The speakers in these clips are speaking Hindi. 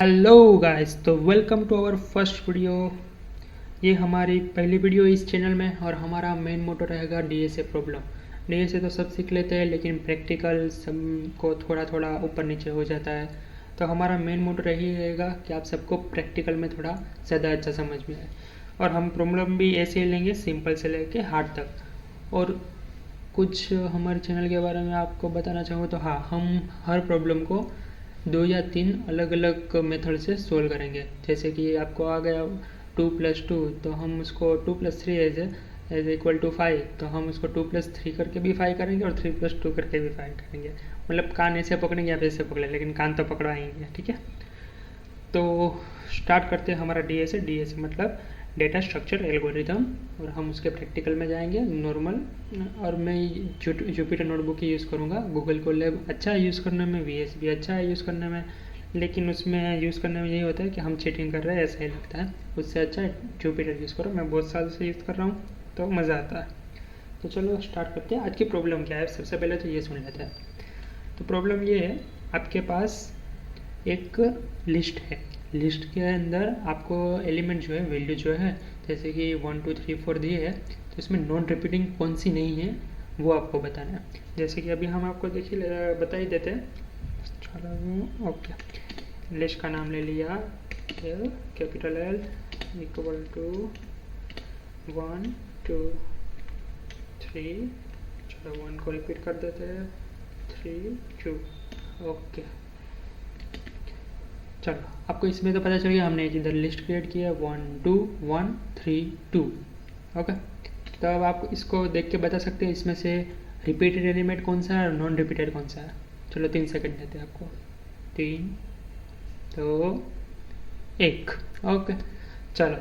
हेलो गाइस, तो welcome to our first video. ये हमारी पहली वीडियो इस चैनल में और हमारा मेन मोटो रहेगा डीएसए प्रॉब्लम। डीएसए तो सब सीख लेते हैं लेकिन प्रैक्टिकल सब को थोड़ा थोड़ा ऊपर नीचे हो जाता है, तो हमारा मेन मोटो यही रहेगा कि आप सबको प्रैक्टिकल में थोड़ा ज़्यादा अच्छा समझ में आए। और हम प्रॉब्लम भी ऐसे ही लेंगे, सिंपल से लेके हार्ड तक। और कुछ हमारे चैनल के बारे में आपको बताना चाहूँ तो हाँ, हम हर प्रॉब्लम को 2 या 3 अलग अलग मेथड से सोल्व करेंगे। जैसे कि आपको आ गया 2+2, तो हम उसको 2+3 एज इक्वल टू 5, तो हम उसको 2+3 करके भी 5 करेंगे और 3+2 करके भी 5 करेंगे। मतलब कान ऐसे पकड़ेंगे, आप ऐसे पकड़े, लेकिन कान तो पकड़वाएंगे। ठीक है, तो स्टार्ट करते हैं हमारा डीएसए। डीएसए मतलब डेटा स्ट्रक्चर एल्गोरिथम, और हम उसके प्रैक्टिकल में जाएंगे नॉर्मल। और मैं जुपिटर नोटबुक ही यूज़ करूँगा। गूगल कोलैब अच्छा है यूज़ करने में, वीएस भी अच्छा है यूज़ करने में, लेकिन उसमें यूज़ करने में यही होता है कि हम चीटिंग कर रहे हैं, ऐसा ही लगता है। उससे अच्छा जुपिटर यूज़ करो। मैं बहुत साल से यूज़ कर रहा हूँ तो मज़ा आता है। तो चलो स्टार्ट करते हैं। आज की प्रॉब्लम क्या है, सबसे पहले तो ये सुन लेते हैं। तो प्रॉब्लम ये है, आपके पास एक लिस्ट है। लिस्ट के अंदर आपको एलिमेंट जो है, वैल्यू जो है, जैसे कि 1 2 3 4 दिए है, तो इसमें नॉन रिपीटिंग कौन सी नहीं है वो आपको बताना है। जैसे कि अभी हम आपको देखिए बता ही देते हैं। चलो ओके, लिस्ट का नाम ले लिया L, capital L equal to 1 2 3। चलो 1 को रिपीट कर देते हैं, 3 2। ओके, चलो आपको इसमें तो पता चल गया, हमने इधर लिस्ट क्रिएट किया 1 2 1 3 2। ओके, तो अब आप इसको देख के बता सकते हैं इसमें से रिपीटेड एलिमेंट कौन सा है और नॉन रिपीटेड कौन सा है। चलो 3 सेकंड देते हैं आपको। 3 2 1। ओके, चलो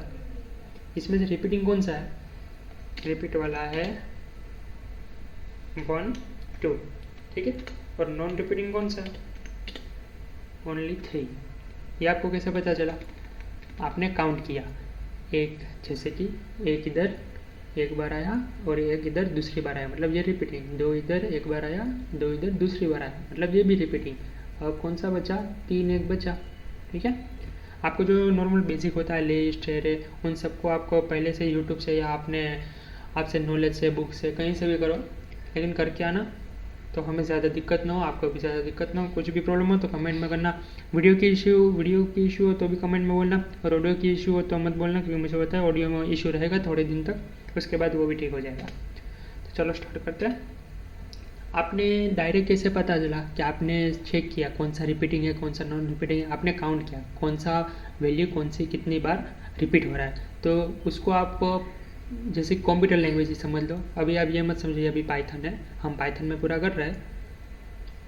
इसमें से रिपीटिंग कौन सा है, रिपीट वाला है 1 2। ठीक है, और नॉन रिपीटिंग कौन सा है, ओनली 3। ये आपको कैसे पता चला, आपने काउंट किया। एक, जैसे कि एक इधर एक बार आया और एक इधर दूसरी बार आया, मतलब ये रिपीटिंग। 2 इधर एक बार आया, 2 इधर दूसरी बार आया, मतलब ये भी रिपीटिंग। अब कौन सा बचा, 3 1 बचा। ठीक है, आपको जो नॉर्मल बेसिक होता है, लिस्ट एरे, उन सबको आपको पहले से यूट्यूब से या आपसे नॉलेज से, बुक से, कहीं से भी करो, लेकिन करके आना, तो हमें ज़्यादा दिक्कत ना हो, आपको भी ज़्यादा दिक्कत ना हो। कुछ भी प्रॉब्लम हो तो कमेंट में करना। वीडियो की इशू हो तो भी कमेंट में बोलना, और ऑडियो की इशू हो तो मत बोलना, क्योंकि मुझे पता है ऑडियो में इशू रहेगा थोड़े दिन तक, उसके बाद वो भी ठीक हो जाएगा। तो चलो स्टार्ट करते हैं। आपने डायरेक्ट कैसे पता चला कि आपने चेक किया कौन सा रिपीटिंग है कौन सा नॉन रिपीटिंग है, आपने काउंट किया कौन सा वैल्यू कौन सी कितनी बार रिपीट हो रहा है, तो उसको आप जैसे कंप्यूटर लैंग्वेज ही समझ लो। अभी आप ये मत समझिए अभी पाइथन है, हम पाइथन में पूरा कर रहे हैं।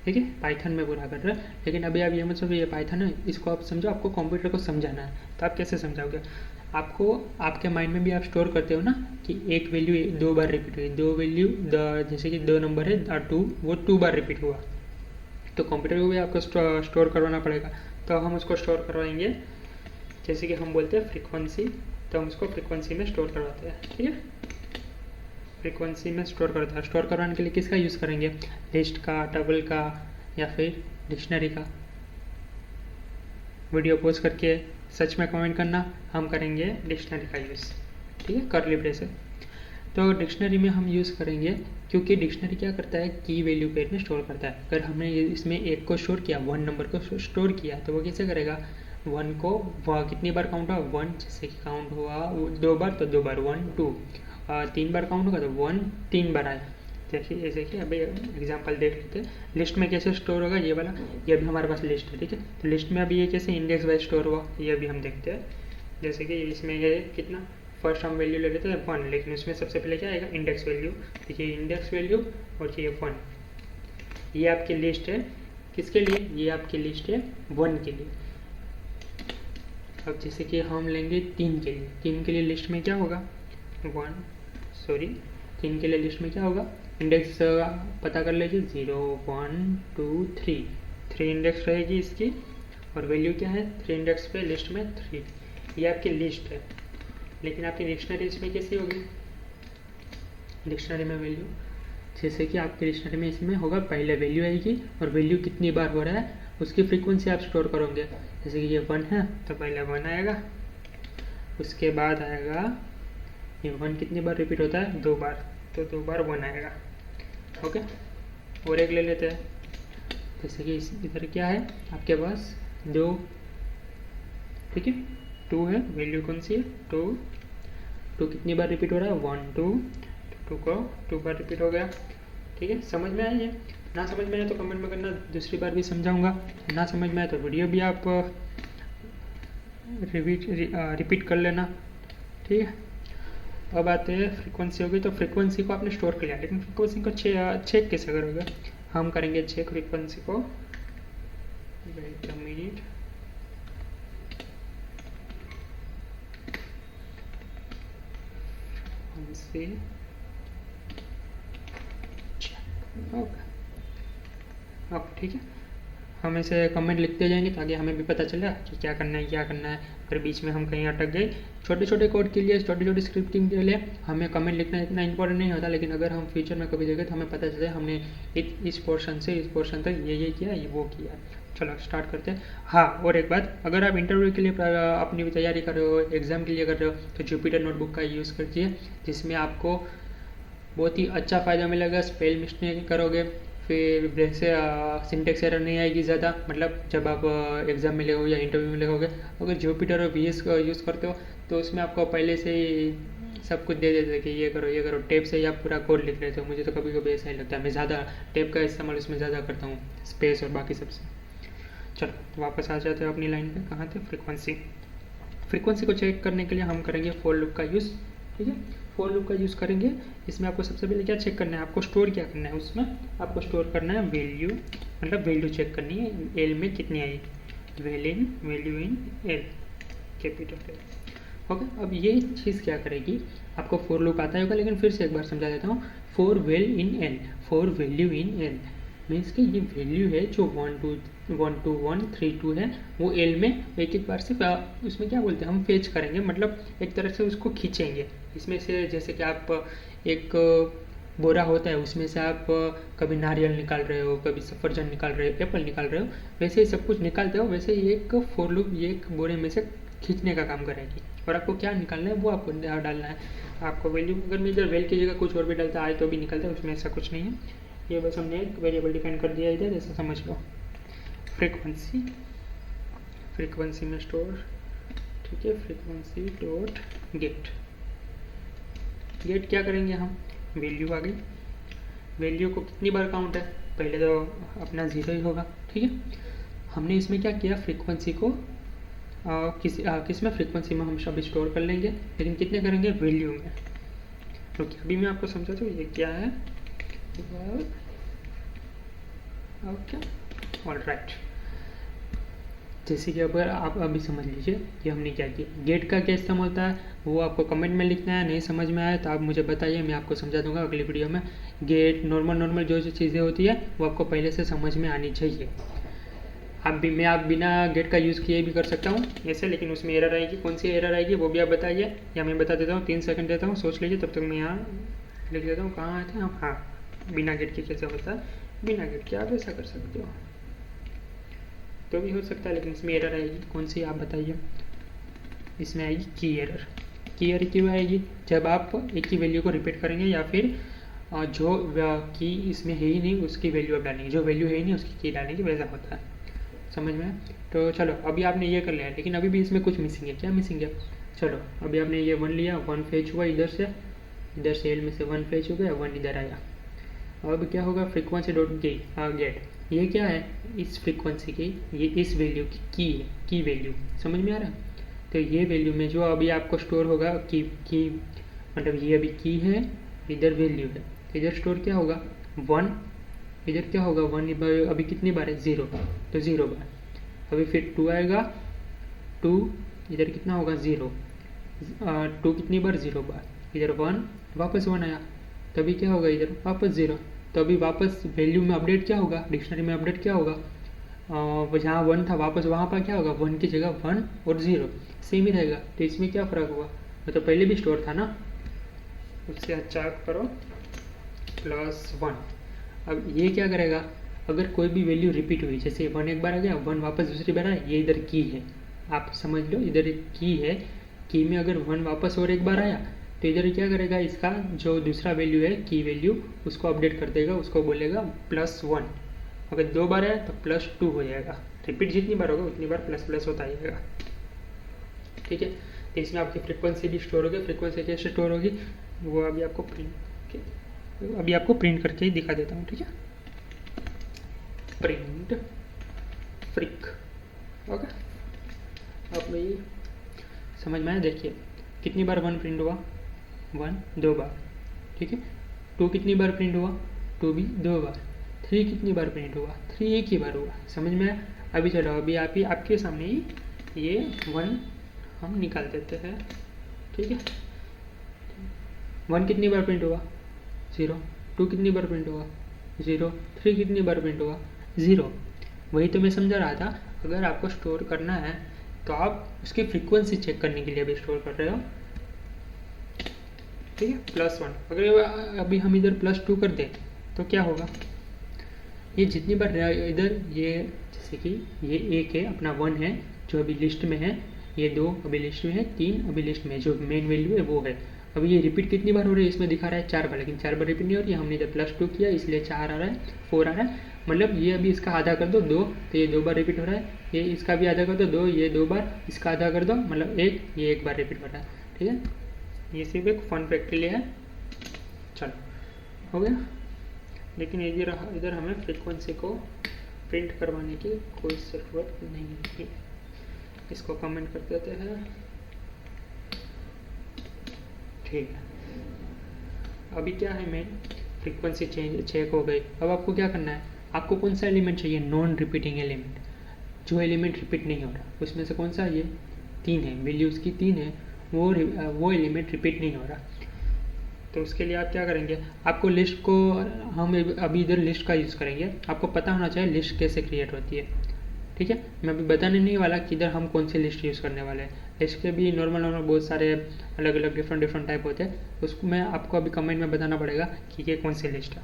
ठीक है, पाइथन में पूरा कर रहे हैं, लेकिन अभी आप ये मत समझो ये पाइथन है, इसको आप समझो, आपको कंप्यूटर को समझाना है। तो आप कैसे समझाओगे, आपको आपके माइंड में भी आप स्टोर करते हो ना कि एक वैल्यू 2 बार रिपीट हुई, 2 वैल्यू जैसे कि 2 नंबर है 2, वो 2 बार रिपीट हुआ, तो कंप्यूटर को भी आपको स्टोर करवाना पड़ेगा। तो हम उसको स्टोर करवाएंगे, जैसे कि हम बोलते हैं फ्रीक्वेंसी, तो हम उसको फ्रीक्वेंसी में स्टोर करवाते हैं। ठीक है, फ्रीक्वेंसी में स्टोर करता है। स्टोर करवाने के लिए किसका यूज़ करेंगे, लिस्ट का, टेबल का, या फिर डिक्शनरी का। वीडियो पॉज करके सच में कमेंट करना, हम करेंगे डिक्शनरी का यूज़। ठीक है, कर्ली ब्रेस है, तो डिक्शनरी में हम यूज़ करेंगे, क्योंकि डिक्शनरी क्या करता है, की वैल्यू पेयर में स्टोर करता है। अगर हमने इसमें एक को स्टोर किया, 1 नंबर को स्टोर किया, तो वो कैसे करेगा, 1 को वह कितनी बार काउंट हुआ, 1 जैसे कि काउंट हुआ 2 बार, तो 2 बार 1 2। 3 बार काउंट होगा तो 1 3 बार आया। जैसे कि अभी एग्जांपल देख लेते हैं, लिस्ट में कैसे स्टोर होगा ये वाला। ये अभी हमारे पास लिस्ट है, ठीक है, तो लिस्ट में अभी ये कैसे इंडेक्स वाइज स्टोर हुआ, ये अभी हम देखते हैं। जैसे कि इसमें ये कितना, फर्स्ट हम वैल्यू ले लेते हैं 1, लेकिन उसमें सबसे पहले क्या आएगा, इंडेक्स वैल्यू। देखिए इंडेक्स वैल्यू और ये 1, ये आपकी लिस्ट है। किसके लिए, ये आपकी लिस्ट है 1 के लिए। अब जैसे कि हम लेंगे 3 के लिए, 3 के लिए लिस्ट में क्या होगा, 3 के लिए लिस्ट में क्या होगा, इंडेक्स पता कर लीजिए, 0 1 2 3, 3 इंडेक्स रहेगी इसकी, और वैल्यू क्या है, 3 इंडेक्स पे लिस्ट में 3। ये आपकी लिस्ट है, लेकिन आपकी डिक्शनरी इसमें कैसी होगी, डिक्शनरी में वैल्यू, जैसे कि आपके डिक्शनरी में इसमें होगा, पहले वैल्यू आएगी और वैल्यू कितनी बार हो रहा है उसकी फ्रीक्वेंसी आप स्टोर करोगे। जैसे कि ये 1 है तो पहले 1 आएगा, उसके बाद आएगा ये 1 कितनी बार रिपीट होता है, 2 बार, तो 2 बार 1 आएगा। ओके, और एक ले लेते हैं। जैसे कि इधर क्या है आपके पास 2, ठीक है, 2 है, वैल्यू कौन सी है 2, 2 कितनी बार रिपीट हो रहा है 1 2, 2 को 2 बार रिपीट हो गया। ठीक है, समझ में आई है? ना समझ में आए तो कमेंट में करना, दूसरी बार भी समझाऊंगा। ना समझ में आए तो वीडियो भी आप रिपीट कर लेना। ठीक है, अब आते हैं फ्रीक्वेंसी। होगी तो फ्रीक्वेंसी को आपने स्टोर कर लिया, लेकिन फ्रीक्वेंसी को चेक कैसे करोगे? हम करेंगे चेक फ्रीक्वेंसी को। वेट अ मिनट, ओके, ठीक है, हम ऐसे कमेंट लिखते जाएंगे ताकि हमें भी पता चले कि क्या करना है क्या करना है। अगर बीच में हम कहीं अटक गए, छोटे छोटे कोड के लिए, छोटी छोटी स्क्रिप्टिंग के लिए हमें कमेंट लिखना इतना इंपॉर्टेंट नहीं होता, लेकिन अगर हम फ्यूचर में कभी देखें तो हमें पता चले हमने इस पोर्शन से इस पोर्शन तक ये किया, ये वो किया। चलो स्टार्ट करते हैं। हाँ, और एक बात, अगर आप इंटरव्यू के लिए अपनी तैयारी कर रहे हो, एग्ज़ाम के लिए कर रहे हो, तो जुपिटर नोटबुक का यूज़ कीजिए, जिसमें आपको बहुत ही अच्छा फ़ायदा मिलेगा। स्पेल मिस्टेक करोगे, फिर जैसे सिंटेक्स एरर नहीं आएगी ज़्यादा, मतलब जब आप एग्ज़ाम में लिखोगे या इंटरव्यू में लिखोगे। अगर जुपिटर और VS का यूज़ करते हो तो उसमें आपको पहले से ही सब कुछ दे देते हैं कि ये करो, टेप से ही आप पूरा कोड लिख लेते हो। मुझे तो कभी कभी ऐसा ही लगता है, मैं ज़्यादा टेप का इस्तेमाल उसमें ज़्यादा करता हूँ, स्पेस और बाकी सबसे। चलो वापस आ जाते हैं अपनी लाइन पे, कहाँ थे, फ्रीक्वेंसी को चेक करने के लिए हम करेंगे फॉर लूप का यूज़। ठीक है, फॉर लूप का यूज़ करेंगे। इसमें आपको सबसे पहले क्या चेक करना है, आपको स्टोर क्या करना है, उसमें आपको स्टोर करना है वैल्यू, मतलब वैल्यू चेक करनी है, एल में कितनी आई, value in L, capital L. Okay, अब ये चीज़ क्या करेगी, आपको फॉर लूप आता होगा, लेकिन फिर से एक बार समझा देता हूँ। For value in L, for value in L means कि ये वैल्यू है जो 1 2 1 2 1 3 2 है, वो एल में एक बार से उसमें क्या बोलते हैं हम फेच करेंगे, मतलब एक तरह से उसको खींचेंगे इसमें से। जैसे कि आप एक बोरा होता है, उसमें से आप कभी नारियल निकाल रहे हो, कभी सफरजन निकाल रहे हो, एप्पल निकाल रहे हो, वैसे ही सब कुछ निकालते हो, वैसे ही एक फॉर लूप ये एक बोरे में से खींचने का काम करेगी। और आपको क्या निकालना है वो आपको डालना है। आपको वैल्यू, अगर मैं इधर वेल की जगह कुछ और भी डालता है तो भी निकलता है, उसमें ऐसा कुछ नहीं है। ये बस हमने एक वेरिएबल डिफाइन कर दिया इधर, ऐसा समझ लो। फ्रीक्वेंसी में स्टोर, ठीक है, फ्रीक्वेंसी डॉट गेट क्या करेंगे हम, वैल्यू आ गई, वैल्यू को कितनी बार काउंट है, पहले तो अपना 0 ही होगा। ठीक है, हमने इसमें क्या किया, फ्रीक्वेंसी को किस में, फ्रीक्वेंसी में हम सब स्टोर कर लेंगे, लेकिन कितने करेंगे, वैल्यू में। क्योंकि अभी मैं आपको समझाता हूँ ये क्या है। ओके, ऑलराइट, जैसे कि अगर आप अभी समझ लीजिए कि हमने क्या किया, गेट का क्या इस्तेमाल होता है वो आपको कमेंट में लिखना है। नहीं समझ में आया तो आप मुझे बताइए, मैं आपको समझा दूंगा अगली वीडियो में। गेट नॉर्मल जो चीज़ें होती है वो आपको पहले से समझ में आनी चाहिए। आप बिना गेट का यूज़ किए भी कर सकता हूँ ऐसे, लेकिन उसमें एरर आएगी। कौन सी एरर आएगी वो भी आप बताइए, या मैं बता देता हूँ। 3 सेकंड देता हूँ, सोच लीजिए, तब तक मैं यहाँ लिख देता हूँ। कहाँ आए थे हम, हाँ, बिना गेट के कैसे होता है। बिना गेट के आप ऐसा कर सकते हो तो भी हो सकता है, लेकिन इसमें एरर आएगी। कौन सी आप बताइए, इसमें आएगी की एरर। की एरर क्यों आएगी, जब आप एक ही वैल्यू को रिपीट करेंगे या फिर जो की इसमें है ही नहीं उसकी वैल्यू आप डालेंगे, जो वैल्यू है ही नहीं उसकी की डालेंगे, वैसा होता है। समझ में? तो चलो अभी आपने ये कर लिया, लेकिन अभी भी इसमें कुछ मिसिंग है। क्या मिसिंग है? चलो अभी आपने ये 1 लिया, 1 फेच हुआ इधर से एल में से 1 फेच हो गया, 1 इधर आया। अब क्या होगा, फ्रीक्वेंसी डॉट गेट, ये क्या है, इस फ्रीक्वेंसी की, ये इस वैल्यू की है, की वैल्यू। समझ में आ रहा है? तो ये वैल्यू में जो अभी आपको स्टोर होगा, की मतलब ये अभी की है, इधर वैल्यू है, इधर स्टोर क्या होगा 1, इधर क्या होगा 1, अभी कितनी बार है 0, तो 0 बार। अभी फिर 2 आएगा, 2 इधर कितना होगा 0, 2 कितनी बार 0 बार, इधर 1, वापस 1 आया, तभी क्या होगा इधर वापस 0। तो अभी वापस वैल्यू में अपडेट क्या होगा, डिक्शनरी में अपडेट क्या होगा, जहाँ 1 था वापस वहाँ पर क्या होगा, 1 की जगह 1 और 0 सेम ही रहेगा। तो इसमें क्या फ़र्क हुआ, तो पहले भी स्टोर था ना, उससे अच्छा करो +1। अब ये क्या करेगा, अगर कोई भी वैल्यू रिपीट हुई, जैसे 1 एक बार आ गया, 1 वापस दूसरी बार आया, ये इधर की है, आप समझ लो, इधर एक की है, की में अगर 1 वापस और एक बार आया तो इधर क्या करेगा, इसका जो दूसरा वैल्यू है की वैल्यू उसको अपडेट कर देगा, उसको बोलेगा +1। अगर 2 बार आया तो +2 हो जाएगा। रिपीट जितनी बार होगा उतनी बार प्लस प्लस होता जाएगा। ठीक है, तो इसमें आपकी फ्रीक्वेंसी भी स्टोर होगी। फ्रीक्वेंसी कैसे स्टोर होगी वो अभी आपको प्रिंट करके ही दिखा देता हूँ। ठीक है, प्रिंट फ्रिक। ओके, अब ये समझ में आया। देखिए कितनी बार 1 प्रिंट हुआ, 1 2 बार। ठीक है, 2 कितनी बार प्रिंट हुआ, 2 भी 2 बार। 3 कितनी बार प्रिंट हुआ, 3 एक ही बार हुआ। समझ में आया। अभी चलो, अभी आपके सामने ही ये 1 हम निकाल देते हैं। ठीक है, 1 कितनी बार प्रिंट हुआ, 0। 2 कितनी बार प्रिंट हुआ, 0। 3 कितनी बार प्रिंट हुआ, 0। वही तो मैं समझा रहा था, अगर आपको स्टोर करना है तो आप उसकी फ्रीक्वेंसी चेक करने के लिए अभी स्टोर कर रहे हो। ठीक है, +1। अगर अभी हम इधर +2 कर दें तो क्या होगा, ये जितनी बार इधर, ये जैसे कि ये 1 है, अपना 1 है जो अभी लिस्ट में है, ये 2 अभी लिस्ट में है, 3 अभी लिस्ट में है, जो मेन वैल्यू है वो है। अभी ये रिपीट कितनी बार हो रही है, इसमें दिखा रहा है 4 बार, लेकिन 4 बार रिपीट नहीं हो रही है। हमने इधर +2 किया इसलिए 4 आ रहा है, 4 आ रहा है। मतलब ये अभी इसका आधा कर दो 2, तो ये 2 बार रिपीट हो रहा है। ये इसका भी आधा कर दो 2, ये 2 बार, इसका आधा कर दो मतलब 1, ये 1 बार रिपीट हो रहा है। ठीक है, ये सिर्फ एक फन फैक्ट के लिए है। चलो हो गया, लेकिन इधर हमें फ्रीक्वेंसी को प्रिंट करवाने की कोई ज़रूरत नहीं है। इसको कमेंट कर देते हैं। ठीक है, अभी क्या है, मेन फ्रीक्वेंसी चेक हो गई। अब आपको क्या करना है, आपको कौन सा एलिमेंट चाहिए, नॉन रिपीटिंग एलिमेंट, जो एलिमेंट रिपीट नहीं हो रहा, उसमें से कौन सा, ये 3 है, वैल्यू उसकी 3 है, वो एलिमेंट रिपीट नहीं हो रहा। तो उसके लिए आप क्या करेंगे, आपको लिस्ट को, हम अभी इधर लिस्ट का यूज़ करेंगे। आपको पता होना चाहिए लिस्ट कैसे क्रिएट होती है। ठीक है, मैं अभी बताने नहीं वाला कि इधर हम कौन सी लिस्ट यूज़ करने वाले हैं। लिस्ट के भी नॉर्मल बहुत सारे अलग अलग डिफरेंट टाइप होते हैं, उसको मैं आपको अभी कमेंट में बताना पड़ेगा कि ये कौन सी लिस्ट है।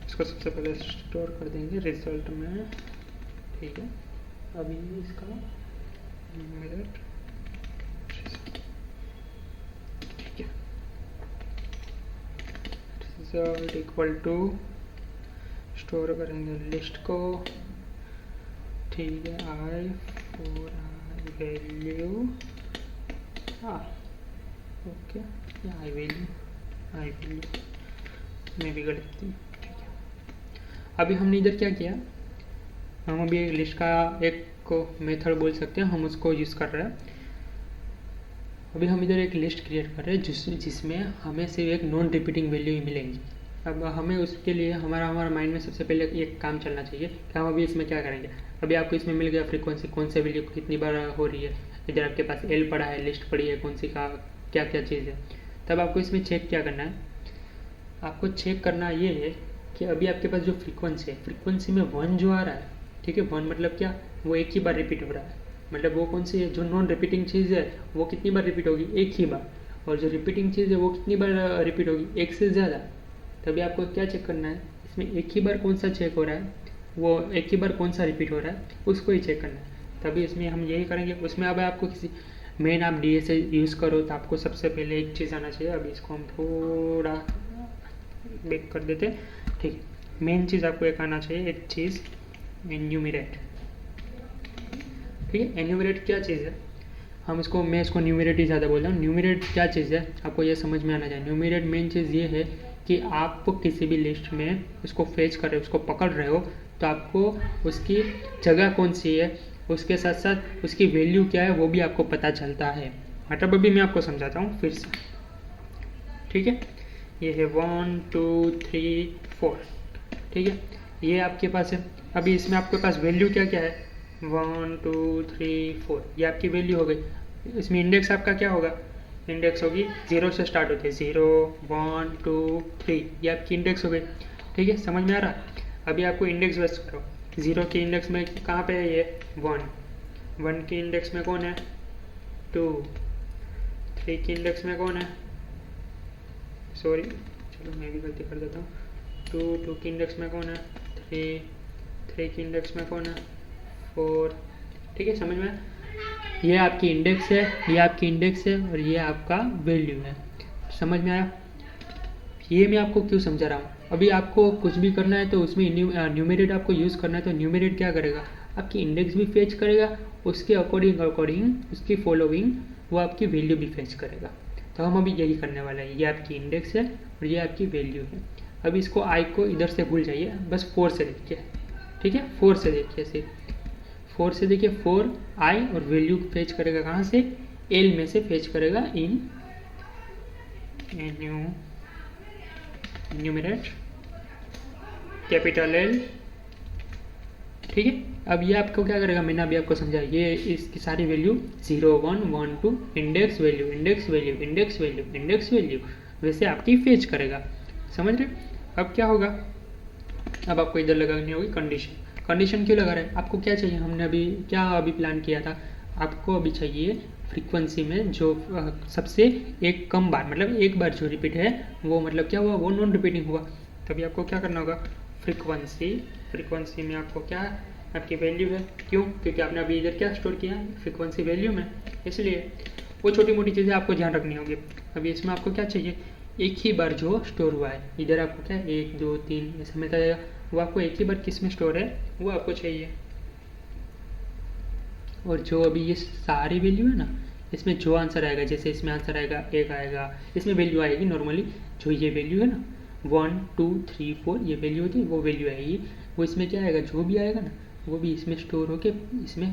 इसको सबसे पहले स्टोर कर देंगे रिजल्ट में। ठीक है, अभी इसका मिनट, ठीक है, रिजल्ट इक्वल टू, स्टोर करेंगे लिस्ट को। ठीक है, I for I value, okay, I value में भी गलती। ठीक है, अभी हमने इधर क्या किया, हम अभी एक लिस्ट का एक को मेथड बोल सकते हैं, हम उसको यूज़ कर रहे हैं। अभी हम इधर एक लिस्ट क्रिएट कर रहे हैं जिसमें हमें सिर्फ एक नॉन रिपीटिंग वैल्यू मिलेंगी। अब हमें उसके लिए हमारा माइंड में सबसे पहले एक काम चलना चाहिए कि हम अभी इसमें क्या करेंगे। अभी आपको इसमें मिल गया फ्रीक्वेंसी, कौन से वैल्यू कितनी बार हो रही है। इधर आपके पास L पड़ा है, लिस्ट पड़ी है, कौन सी का क्या क्या चीज़ है। तब आपको इसमें चेक क्या करना है, आपको चेक करना ये है कि अभी आपके पास जो फ्रीक्वेंसी है, फ्रीक्वेंसी में 1 जो आ रहा है, ठीक है, 1 मतलब क्या, वो एक ही बार रिपीट हो रहा है। मतलब वो कौन सी है, जो नॉन रिपीटिंग चीज़ है वो कितनी बार रिपीट होगी, एक ही बार। और जो रिपीटिंग चीज़ है वो कितनी बार रिपीट होगी, एक से ज़्यादा। तभी आपको क्या चेक करना है, इसमें एक ही बार कौन सा चेक हो रहा है, वो एक ही बार कौन सा रिपीट हो रहा है, उसको ही चेक करना है। तभी इसमें हम यही करेंगे। उसमें अब आपको किसी मेन आप DSA यूज़ करो तो आपको सबसे पहले एक चीज़ आना चाहिए। अभी इसको हम थोड़ा बैक कर देते हैं। ठीक है, मेन चीज़ आपको एक आना चाहिए, एक चीज़ एन्यूमरेट। ठीक है, एन्यूमरेट क्या चीज़ है, मैं इसको न्यूमरेट ही ज़्यादा बोल रहा हूँ। न्यूमरेट क्या चीज़ है आपको ये समझ में आना चाहिए। न्यूमरेट मेन चीज़ ये है कि आप किसी भी लिस्ट में उसको फेच कर रहे हो, उसको पकड़ रहे हो, तो आपको उसकी जगह कौन सी है, उसके साथ साथ उसकी वैल्यू क्या है वो भी आपको पता चलता है। मतलब अभी मैं आपको समझाता हूँ फिर से। ठीक है, ये है 1 2 3 4। ठीक है, ये आपके पास है। अभी इसमें आपके पास वैल्यू क्या क्या है, 1 2 3 4, ये आपकी वैल्यू हो गई। इसमें इंडेक्स आपका क्या होगा, इंडेक्स होगी 0 से स्टार्ट होती है, 0 1 2 3, ये आपकी इंडेक्स हो गई। ठीक है, समझ में आ रहा है। अभी आपको इंडेक्स बेस करो, 0 की इंडेक्स में कहाँ पे है, ये 1 की इंडेक्स में कौन है, 2 3 की इंडेक्स में कौन है, सॉरी चलो मैं भी गलती कर देता हूँ, 2 की इंडेक्स में कौन है, 3 की इंडेक्स में कौन है 4। ठीक है, समझ में आया? ये आपकी इंडेक्स है, ये आपकी इंडेक्स है और ये आपका वैल्यू है। समझ में आया? ये मैं आपको क्यों समझा रहा हूँ। अभी आपको कुछ भी करना है तो उसमें न्यूमेरेट आपको यूज़ करना है, तो न्यूमेरेट क्या करेगा, आपकी इंडेक्स भी फेच करेगा, उसके अकॉर्डिंग उसकी फॉलोइंग वो आपकी वैल्यू भी फेच करेगा। तो हम अभी यही करने वाले हैं। ये आपकी इंडेक्स है और ये आपकी वैल्यू है। अभी इसको आई को इधर से भूल जाइए, बस 4 से देखिए। ठीक है, 4 से देखिए, सिर्फ 4 से देखिए। 4 आई और वैल्यू फेच करेगा कहाँ से, एल में से फेच करेगा इन न्यूमरेट कैपिटल एल। ठीक है, अब ये आपको क्या करेगा, मैंने अभी आपको समझाया, ये इसकी सारी value 0 1 1 2 index value index value index value index value वैसे आपकी फेच करेगा। समझ रहे? अब क्या होगा, अब आपको इधर लगानी होगी कंडीशन। कंडीशन क्यों लगा रहे हैं, आपको क्या चाहिए, हमने अभी प्लान किया था, आपको अभी चाहिए फ्रीक्वेंसी में जो सबसे एक कम बार, मतलब एक बार जो रिपीट है वो मतलब क्या हुआ, वो नॉन रिपीटिंग हुआ। तभी आपको क्या करना होगा, फ्रीक्वेंसी में आपको क्या, आपकी वैल्यू है। क्यों, क्योंकि आपने अभी इधर क्या स्टोर किया, फ्रीक्वेंसी वैल्यू में, इसलिए वो छोटी मोटी चीज़ें आपको ध्यान रखनी होगी। अभी इसमें आपको क्या चाहिए, एक ही बार जो स्टोर हुआ है, इधर आपको क्या 1 2 3 ऐसा मिलता जाएगा, वो आपको एक ही बार किस में स्टोर है वो आपको चाहिए। और जो अभी ये सारी वैल्यू है ना, इसमें जो आंसर आएगा, जैसे इसमें आंसर आएगा 1 आएगा, इसमें वैल्यू आएगी नॉर्मली, जो ये वैल्यू है ना 1 2 3 4 ये वैल्यू होती है, वो वैल्यू आएगी, वो इसमें क्या आएगा, जो भी आएगा ना वो भी इसमें स्टोर होके इसमें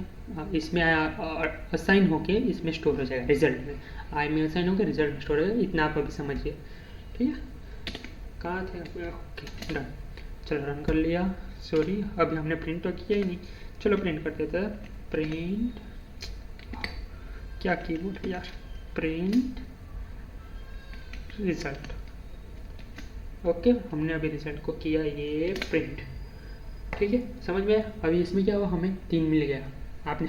असाइन होके इसमें स्टोर हो जाएगा, रिजल्ट में आई में असाइन होकर रिजल्ट में स्टोर हो जाएगा। इतना आप अभी समझिए। ठीक है, कहाँ थे, ओके डन। चलो रन कर लिया, सॉरी अभी हमने प्रिंट तो किया ही नहीं, चलो प्रिंट कर देते हैं। प्रिंट, क्या कीबोर्ड है यार, प्रिंट रिजल्ट। ओके, हमने अभी रिजल्ट को किया ये प्रिंट। ठीक है, समझ में आया? अभी इसमें क्या हुआ, हमें 3 मिल गया। आपने